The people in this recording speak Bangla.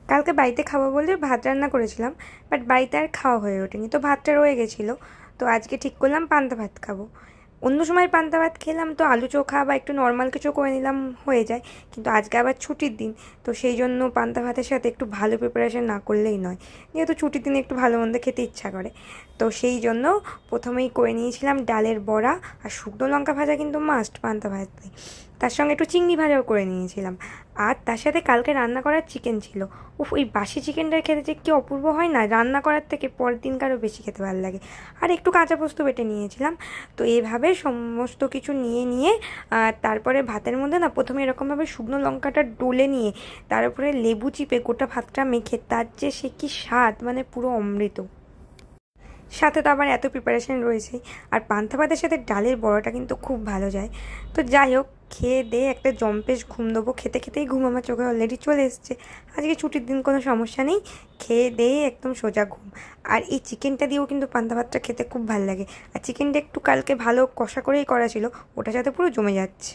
কালকে বাড়িতে খাবো বলে ভাত রান্না করেছিলাম, বাট বাড়িতে আর খাওয়া হয়ে ওঠেনি, তো ভাতটা রয়ে গেছিলো। তো আজকে ঠিক করলাম পান্তা ভাত খাবো। অন্য সময় পান্তা ভাত খেলাম তো আলু চোখা বা একটু নর্মাল কিছু করে নিলাম, হয়ে যায়। কিন্তু আজকে আবার ছুটির দিন, তো সেই জন্য পান্তা ভাতের সাথে একটু ভালো প্রিপারেশন না করলেই নয়। যেহেতু ছুটির দিনে একটু ভালো মন্দ খেতে ইচ্ছা করে, তো সেই জন্য প্রথমেই করে নিয়েছিলাম ডালের বড়া। আর শুকনো লঙ্কা ভাজা কিন্তু মাস্ট পান্তা ভাতে। তার সঙ্গে একটু চিংড়ি ভাজাও করে নিয়েছিলাম। আর তার সাথে কালকে রান্না করার চিকেন ছিল। উফ, ওই বাসি চিকেনটার খেতে যে কী অপূর্ব হয় না, রান্না করার থেকে পরের দিনকারও বেশি খেতে ভালো লাগে। আর একটু কাঁচা পোস্ত বেটে নিয়েছিলাম। তো এইভাবে সমস্ত কিছু নিয়ে তারপরে ভাতের মধ্যে না প্রথমে এরকমভাবে শুকনো লঙ্কাটা ডলে নিয়ে তার উপরে লেবু চিপে গোটা ভাতটা মেখে তার যে সে কী স্বাদ, মানে পুরো অমৃত। সাথে তো আবার এত প্রিপারেশন রয়েছেই। আর পান্তা ভাতের সাথে ডালের বড়াটা কিন্তু খুব ভালো যায়। তো যাই হোক, খেয়ে দিয়ে একটা জম্পেশ ঘুম দেবো। খেতে খেতেই ঘুম আমার চোখে অলরেডি চলে এসছে। আজকে ছুটির দিন, কোনো সমস্যা নেই। খেয়ে দিয়ে একদম সোজা ঘুম। আর এই চিকেনটা দিয়েও কিন্তু পান্তা ভাতটা খেতে খুব ভালো লাগে। আর চিকেনটা একটু কালকে ভালো কষা করেই করা ছিল, ওটা যাতে পুরো জমে যাচ্ছে।